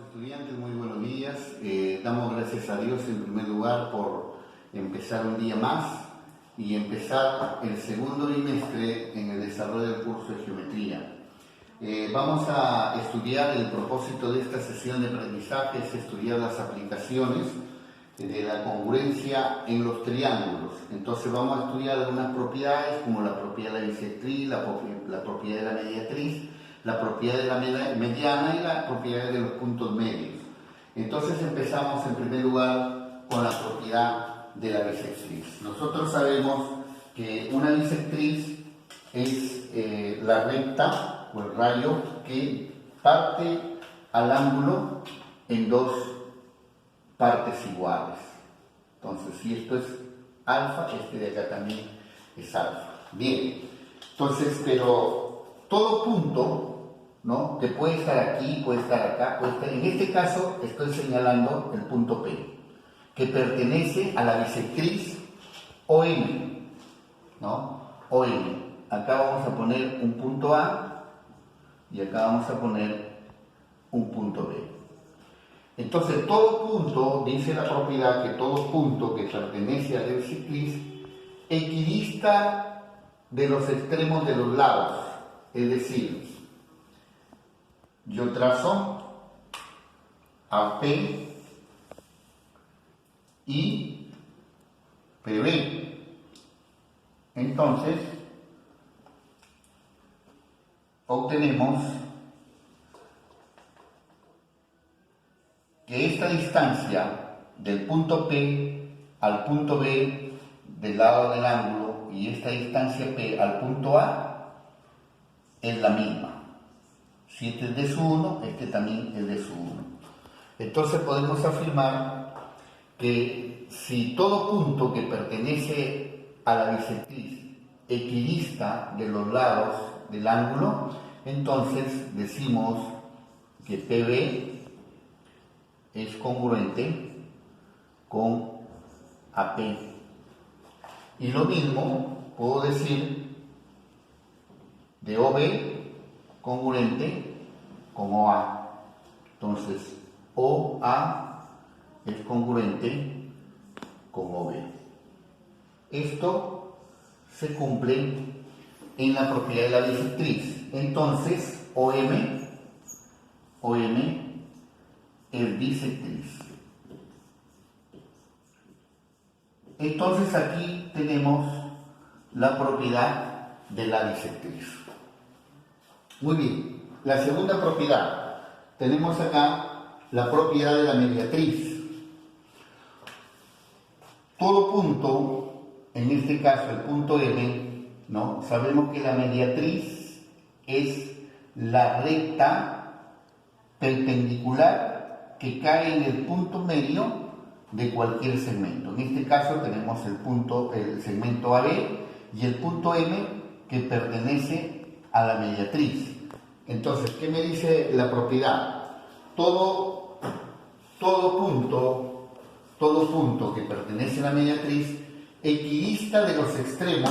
Estudiantes, muy buenos días. Damos gracias a Dios en primer lugar por empezar un día más y empezar el segundo bimestre en el desarrollo del curso de geometría. Vamos a estudiar el propósito de esta sesión de aprendizaje, es estudiar las aplicaciones de la congruencia en los triángulos. Entonces vamos a estudiar algunas propiedades como la propiedad de la bisectriz, la propiedad de la mediatriz, la propiedad de la mediana y la propiedad de los puntos medios. Entonces empezamos en primer lugar con la propiedad de la bisectriz. Nosotros sabemos que una bisectriz es la recta o el rayo que parte al ángulo en dos partes iguales. Entonces, si esto es alfa, este de acá también es alfa. Bien, entonces, pero todo punto, ¿no?, que puede estar aquí, puede estar acá, puede estar... En este caso estoy señalando el punto P, que pertenece a la bisectriz OM, ¿no? OM. Acá vamos a poner un punto A y acá vamos a poner un punto B. Entonces, todo punto, dice la propiedad que todo punto que pertenece a la bisectriz equidista de los extremos de los lados. Es decir, yo trazo AP y PB. Entonces, obtenemos que esta distancia del punto P al punto B del lado del ángulo y esta distancia P al punto A es la misma. Si este es de su 1, este también es de su 1. Entonces podemos afirmar que si todo punto que pertenece a la bisectriz equidista de los lados del ángulo, entonces decimos que PB es congruente con AP. Y lo mismo puedo decir de OB congruente con OA. Entonces, OA es congruente con OB. Esto se cumple en la propiedad de la bisectriz. Entonces, OM es bisectriz. Entonces, aquí tenemos la propiedad de la bisectriz. Muy bien, la segunda propiedad, tenemos acá la propiedad de la mediatriz. Todo punto, en este caso el punto M, ¿no?, sabemos que la mediatriz es la recta perpendicular que cae en el punto medio de cualquier segmento. En este caso tenemos el segmento AB y el punto M que pertenece a la mediatriz. Entonces, ¿qué me dice la propiedad? Todo punto que pertenece a la mediatriz equidista de los extremos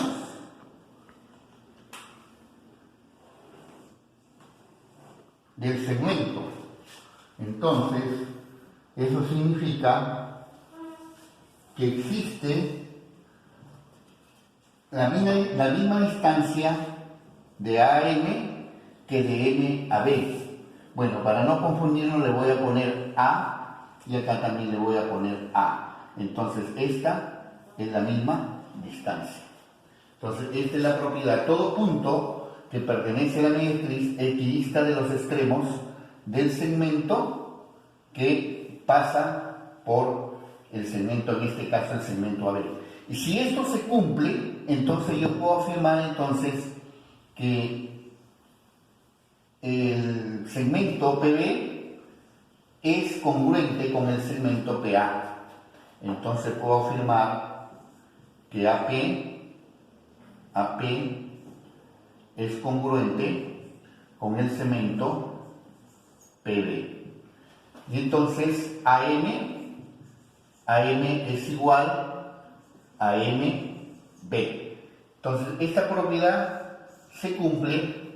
del segmento. Entonces, eso significa que existe la misma distancia de A a M que de M a B. Bueno, para no confundirnos le voy a poner A y acá también le voy a poner A. Entonces esta es la misma distancia. Entonces esta es la propiedad. Todo punto que pertenece a la mediatriz equidista de los extremos del segmento que pasa por el segmento, en este caso el segmento AB. Y si esto se cumple, entonces yo puedo afirmar entonces que el segmento PB es congruente con el segmento PA. Entonces puedo afirmar que AP es congruente con el segmento PB. Y entonces AM es igual a MB. Entonces esta propiedad se cumple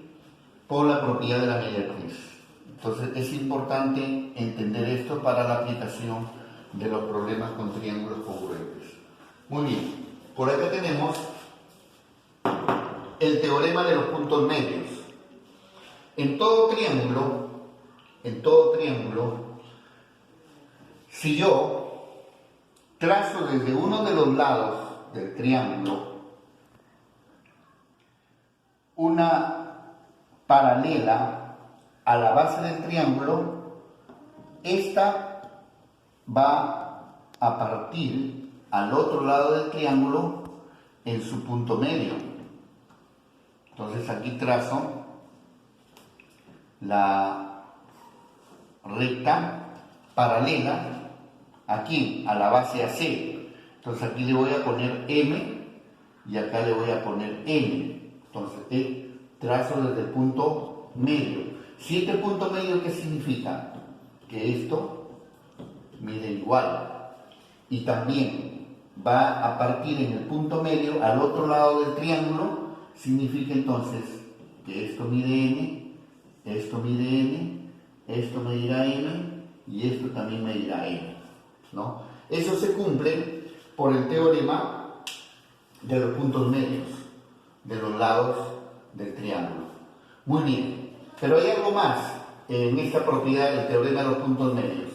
por la propiedad de la mediatriz. Entonces es importante entender esto para la aplicación de los problemas con triángulos congruentes. Muy bien, por acá tenemos el teorema de los puntos medios. En todo triángulo, si yo trazo desde uno de los lados del triángulo una paralela a la base del triángulo, esta va a partir al otro lado del triángulo en su punto medio. Entonces aquí trazo la recta paralela aquí a la base AC. Entonces aquí le voy a poner M y acá le voy a poner N. Entonces trazo desde el punto medio. Si este punto medio, ¿qué significa? Que esto mide igual. Y también va a partir en el punto medio al otro lado del triángulo. Significa entonces que esto mide N, esto mide N, esto medirá M y esto también medirá M, ¿no? Eso se cumple por el teorema de los puntos medios, de los lados del triángulo. Muy bien, pero hay algo más en esta propiedad del teorema de los puntos medios.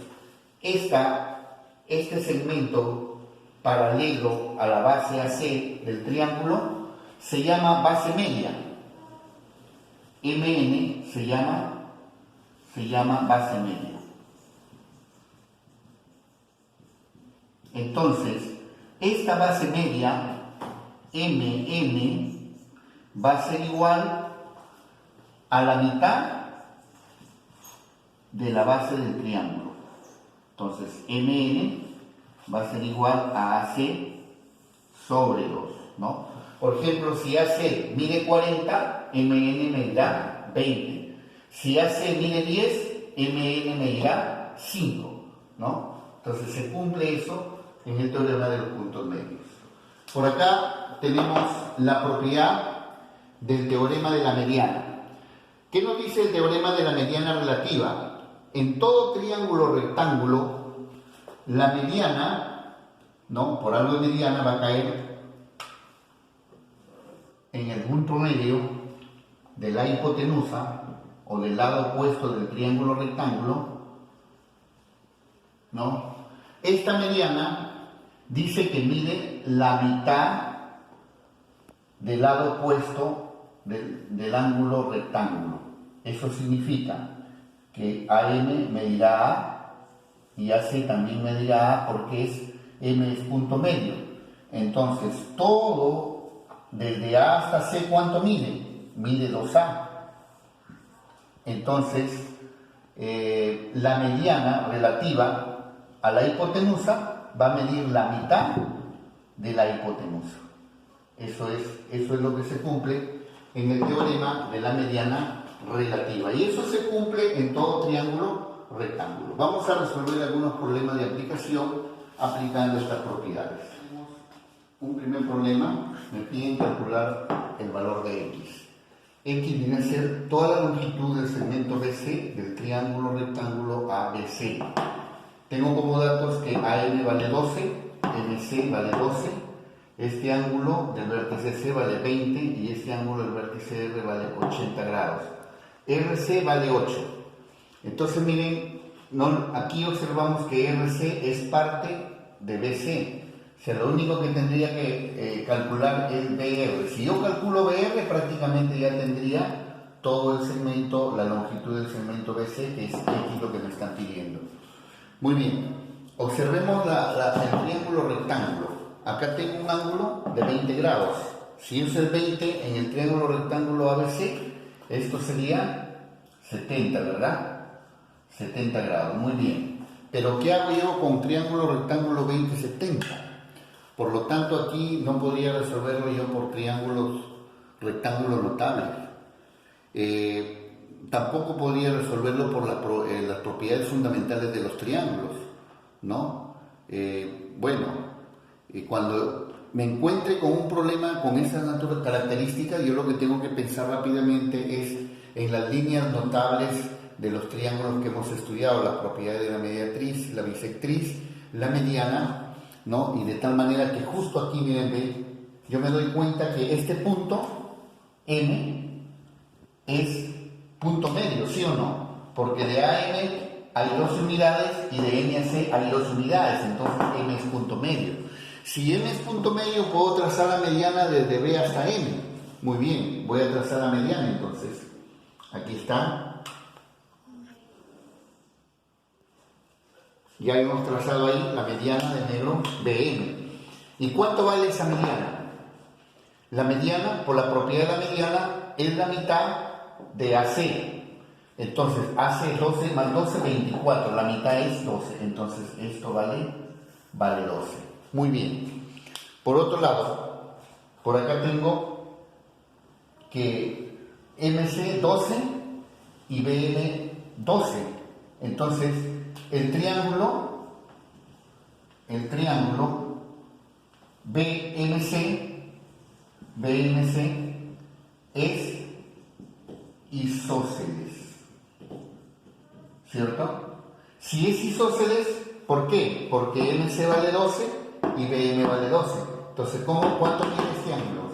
Este segmento paralelo a la base AC del triángulo se llama base media. MN se llama base media. Entonces, esta base media, MN, va a ser igual a la mitad de la base del triángulo. Entonces, MN va a ser igual a AC sobre 2, ¿no? Por ejemplo, si AC mide 40, MN medirá 20. Si AC mide 10, MN medirá 5, ¿no? Entonces se cumple eso en el teorema de los puntos medios. Por acá tenemos la propiedad del teorema de la mediana. ¿Qué nos dice el teorema de la mediana relativa? En todo triángulo rectángulo, la mediana, ¿no? Por algo de mediana va a caer en el punto medio de la hipotenusa o del lado opuesto del triángulo rectángulo, ¿no? Esta mediana dice que mide la mitad del lado opuesto del ángulo rectángulo. Eso significa que AM medirá A y AC también medirá A porque M es punto medio. Entonces, todo desde A hasta C, ¿cuánto mide? Mide 2A. Entonces, la mediana relativa a la hipotenusa va a medir la mitad de la hipotenusa. Eso es lo que se cumple en el teorema de la mediana relativa. Y eso se cumple en todo triángulo rectángulo. Vamos a resolver algunos problemas de aplicación aplicando estas propiedades. Un primer problema, me piden calcular el valor de X. X viene a ser toda la longitud del segmento BC del triángulo rectángulo ABC. Tengo como datos que AM vale 12, MC vale 12, este ángulo del vértice C vale 20 y este ángulo del vértice R vale 80 grados. RC vale 8. Entonces miren, aquí observamos que RC es parte de BC. O sea, lo único que tendría que calcular es BR. Si yo calculo BR, prácticamente ya tendría todo el segmento, la longitud del segmento BC, que es X lo que me están pidiendo. Muy bien, observemos el triángulo rectángulo. Acá tengo un ángulo de 20 grados. Si uso el 20 en el triángulo rectángulo ABC, esto sería 70, ¿verdad? 70 grados, muy bien. Pero ¿qué hago yo con triángulo rectángulo 20-70? Por lo tanto, aquí no podría resolverlo yo por rectángulos notables. Tampoco podría resolverlo por las propiedades fundamentales de los triángulos, ¿no? Cuando me encuentre con un problema con esas características, yo lo que tengo que pensar rápidamente es en las líneas notables de los triángulos que hemos estudiado, las propiedades de la mediatriz, la bisectriz, la mediana, ¿no? Y de tal manera que justo aquí, miren, ve, yo me doy cuenta que este punto M es punto medio, ¿sí o no? Porque de A a M hay 12 unidades y de N a C hay 2 unidades, entonces M es punto medio. Si M es punto medio, puedo trazar la mediana desde B hasta M. Muy bien, voy a trazar la mediana entonces. Aquí está. Ya hemos trazado ahí la mediana de negro BM. ¿Y cuánto vale esa mediana? La mediana, por la propiedad de la mediana, es la mitad de AC. Entonces, AC es 12 más 12, 24. La mitad es 12. Entonces, esto vale 12. Muy bien. Por otro lado, por acá tengo que MC 12 y BM 12. Entonces, el triángulo BMC es isósceles, ¿cierto? Si es isósceles, ¿por qué? Porque MC vale 12 y BM vale 12. Entonces, ¿cuánto mide este ángulo?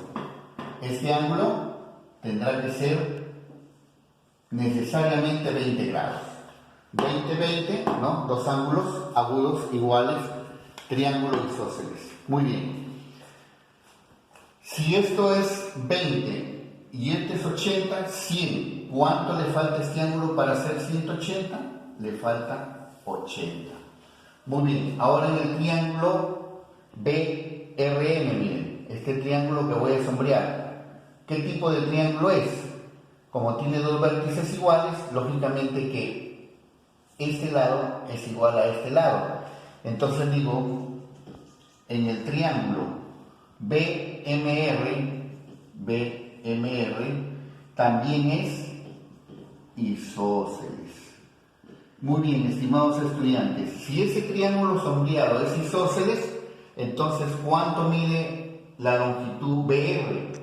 Este ángulo tendrá que ser necesariamente 20 grados. 20, 20, ¿no? Dos ángulos agudos iguales, triángulo isósceles. Muy bien. Si esto es 20 y este es 80, 100. ¿Cuánto le falta a este ángulo para hacer 180? Le falta 80. Muy bien. Ahora en el triángulo BRM, miren, este triángulo que voy a sombrear. ¿Qué tipo de triángulo es? Como tiene dos vértices iguales, lógicamente que este lado es igual a este lado. Entonces digo, en el triángulo BMR también es isósceles. Muy bien, estimados estudiantes, si ese triángulo sombreado es isósceles, entonces ¿cuánto mide la longitud BR?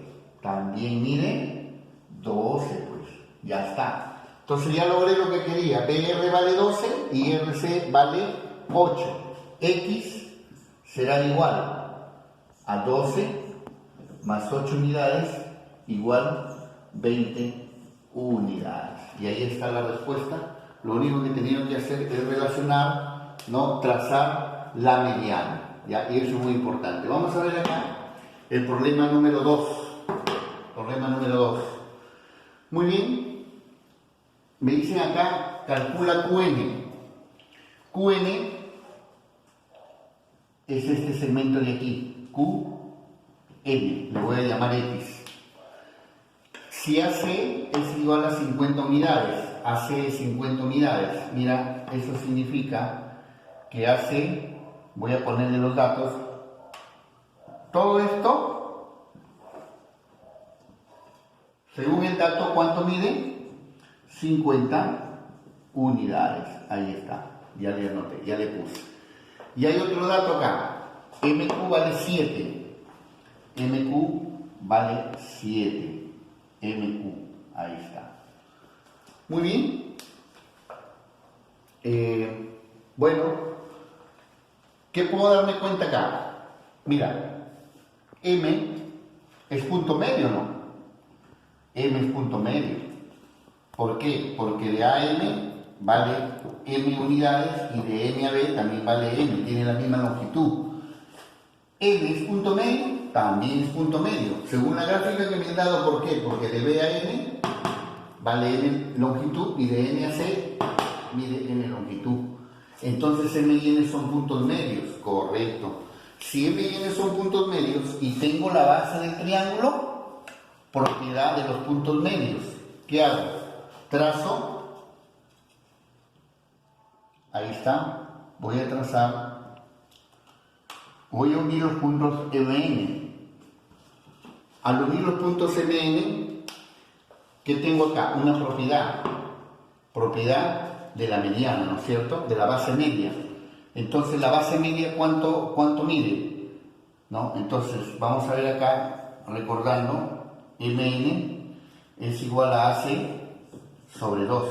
También mide 12, pues, ya está. Entonces ya logré lo que quería. BR vale 12 y RC vale 8. X será igual a 12 más 8 unidades igual 20 unidades. Y ahí está la respuesta. Lo único que tenían que hacer es relacionar, ¿no? Trazar la mediana, ¿ya? Y eso es muy importante. Vamos a ver acá el problema número 2. Problema número 2. Muy bien. Me dicen acá, calcula QN. QN es este segmento de aquí. QN, le voy a llamar X. Si AC es igual a 50 unidades, AC es 50 unidades. Mira, eso significa que AC, voy a ponerle los datos. Todo esto, según el dato, ¿cuánto mide? 50 unidades. Ahí está. Ya le anoté, ya le puse. Y hay otro dato acá. MQ vale 7. MQ vale 7. MQ. Ahí está. Muy bien. Bueno, ¿qué puedo darme cuenta acá? Mira, M es punto medio, ¿no? M es punto medio. ¿Por qué? Porque de A a M vale M unidades y de M a B también vale M, tiene la misma longitud. N es punto medio, también es punto medio. Según la gráfica que me han dado, ¿por qué? Porque de B a N vale N longitud y de N a C mide N longitud. Entonces M y N son puntos medios, correcto. Si M y N son puntos medios y tengo la base del triángulo, propiedad de los puntos medios, ¿qué hago? Trazo, ahí está, voy a trazar. Voy a unir los puntos MN. Al unir los puntos MN, ¿qué tengo acá? Una propiedad. Propiedad de la mediana, ¿no es cierto? De la base media. Entonces, ¿la base media cuánto mide? ¿No? Entonces, vamos a ver acá, recordando, MN es igual a AC sobre 2.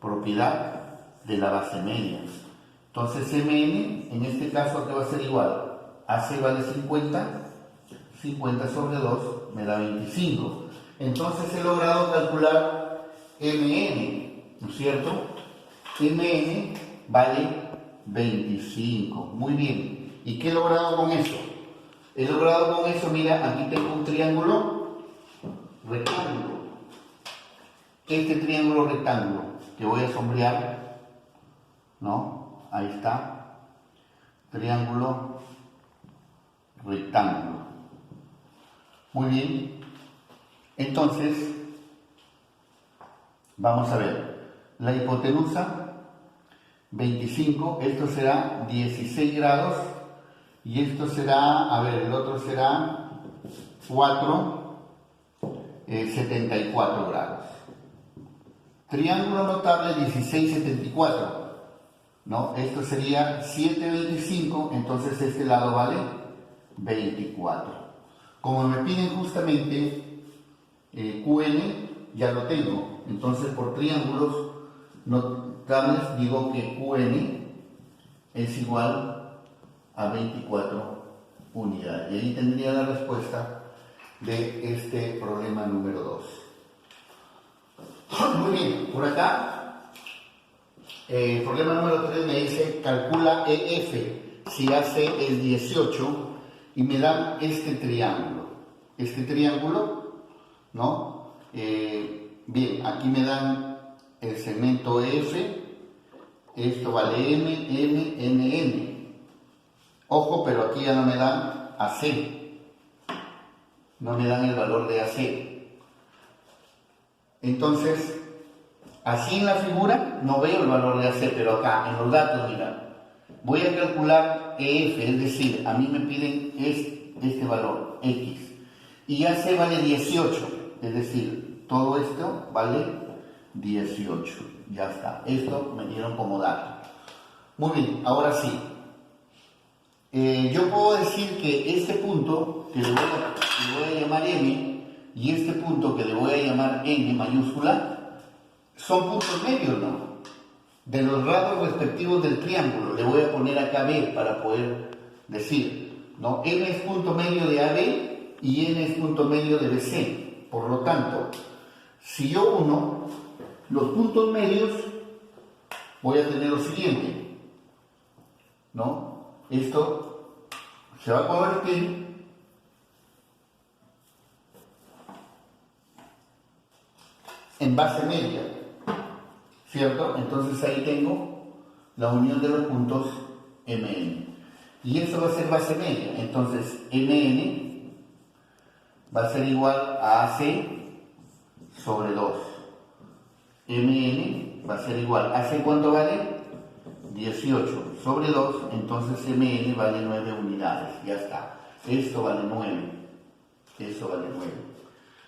propiedad de la base media. Entonces Mn, en este caso, ¿qué va a ser igual? AC vale 50, 50 sobre 2 me da 25. Entonces he logrado calcular Mn, ¿no es cierto? Mn vale 25. Muy bien. ¿Y qué he logrado con eso? He logrado con eso, mira, aquí tengo un triángulo rectángulo. Este triángulo rectángulo que voy a sombrear, ¿no? Ahí está. Triángulo rectángulo. Muy bien. Entonces, vamos a ver. La hipotenusa, 25, esto será 16 grados. Y esto será, a ver, el otro será 74 grados. Triángulo notable 16,74. ¿No? Esto sería 7,25, entonces este lado vale 24. Como me piden justamente QN, ya lo tengo. Entonces por triángulos notables digo que QN es igual a 24 unidades. Y ahí tendría la respuesta de este problema número 2. Muy bien, por acá, el problema número 3 me dice, calcula EF si AC es 18 y me dan este triángulo. Este triángulo, ¿no? Bien, aquí me dan el segmento EF, esto vale M, M, N, N. Ojo, pero aquí ya no me dan AC, no me dan el valor de AC. Entonces, así en la figura no veo el valor de AC, pero acá en los datos, mira, voy a calcular EF, es decir, a mí me piden este valor, X, y AC vale 18, es decir, todo esto vale 18, ya está, esto me dieron como dato. Muy bien, ahora sí. Yo puedo decir que este punto que le voy a llamar M y este punto que le voy a llamar N mayúscula son puntos medios, ¿no? De los lados respectivos del triángulo. Le voy a poner acá B para poder decir, ¿no? M es punto medio de AB y N es punto medio de BC. Por lo tanto, si yo uno los puntos medios, voy a tener lo siguiente, ¿no? Esto se va a convertir en base media, ¿cierto? Entonces ahí tengo la unión de los puntos MN. Y eso va a ser base media. Entonces MN va a ser igual a AC sobre 2. MN va a ser igual. ¿AC cuánto vale? 18 sobre 2, entonces Mn vale 9 unidades, ya está. Esto vale 9, eso vale 9.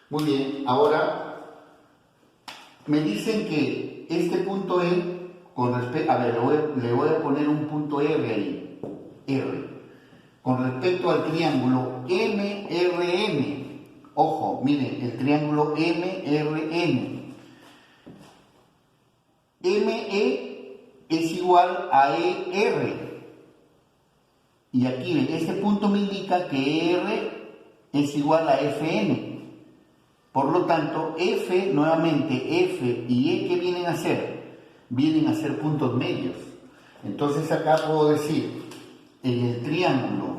Muy bien, ahora me dicen que este punto E, con respecto, a ver, le voy a poner un punto R ahí, R, con respecto al triángulo MRN. Ojo, miren, el triángulo MRN. ME es igual a ER. Y aquí ven, este punto me indica que ER es igual a FN. Por lo tanto, F, nuevamente, F y E, ¿qué vienen a ser? Vienen a ser puntos medios. Entonces acá puedo decir, en el triángulo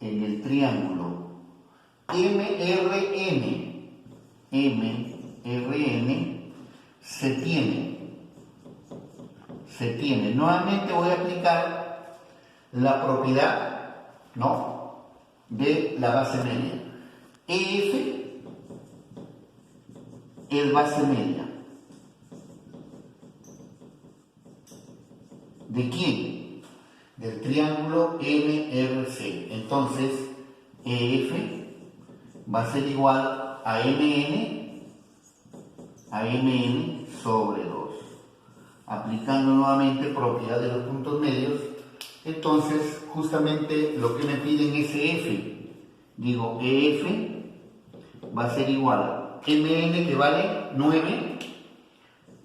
MRN se tiene. Nuevamente voy a aplicar la propiedad, ¿no?, de la base media. EF es base media. ¿De quién? Del triángulo MRC. Entonces, EF va a ser igual a MN sobre 2. Aplicando nuevamente propiedad de los puntos medios, entonces justamente lo que me piden es EF. Digo, EF va a ser igual a MN, que vale 9,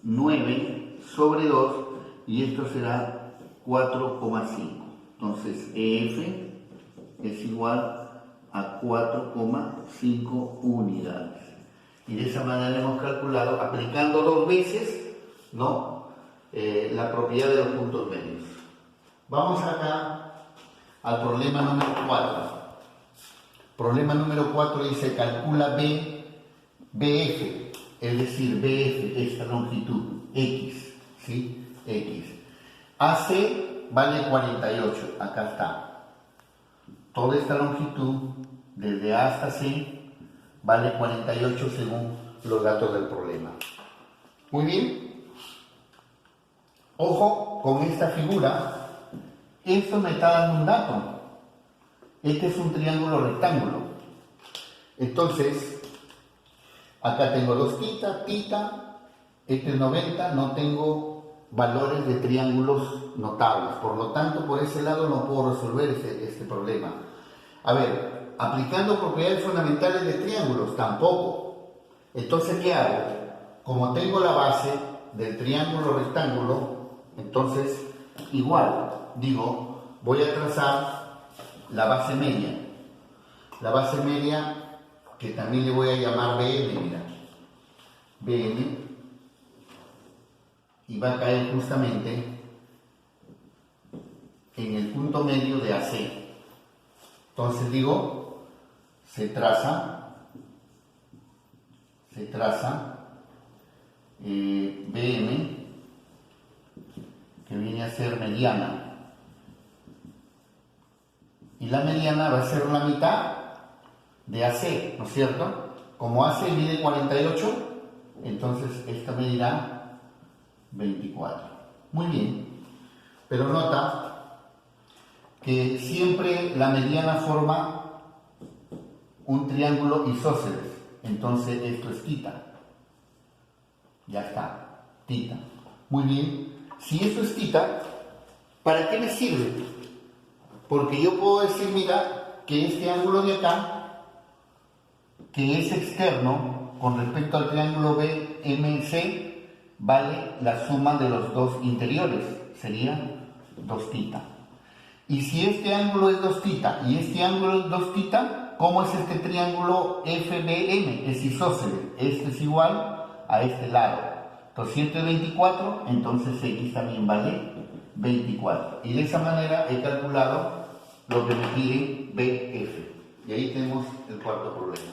9 sobre 2 y esto será 4,5. Entonces EF es igual a 4,5 unidades. Y de esa manera hemos calculado, aplicando 2 veces, ¿no? La propiedad de los puntos medios. Vamos acá al problema número 4. Problema número 4 dice calcula BF, es decir, BF, esta longitud, X, ¿sí? X. AC vale 48, acá está. Toda esta longitud, desde A hasta C, vale 48 según los datos del problema. Muy bien. Ojo con esta figura. Esto me está dando un dato. Este es un triángulo rectángulo. Entonces, acá tengo 2 tita, este es 90, no tengo valores de triángulos notables. Por lo tanto, por ese lado no puedo resolver este problema. A ver, aplicando propiedades fundamentales de triángulos, tampoco. Entonces, ¿qué hago? Como tengo la base del triángulo rectángulo, entonces, igual, digo, voy a trazar la base media. La base media, que también le voy a llamar BM, mira. BM, y va a caer justamente en el punto medio de AC. Entonces digo, se traza BM, que viene a ser mediana. Y la mediana va a ser la mitad de AC, ¿no es cierto? Como AC mide 48, entonces esta medirá 24. Muy bien, pero nota que siempre la mediana forma un triángulo isósceles, entonces esto es tita. Ya está, tita. Muy bien, si esto es tita, ¿para qué me sirve? Porque yo puedo decir, mira, que este ángulo de acá, que es externo con respecto al triángulo BMC, vale la suma de los dos interiores, sería 2 tita. Y si este ángulo es 2 tita y este ángulo es 2 tita, ¿cómo es este triángulo FBM? Es isósceles, este es igual a este lado. Entonces, si este es 24, entonces X también vale 24. Y de esa manera he calculado lo que me pide BF. Y ahí tenemos el cuarto problema.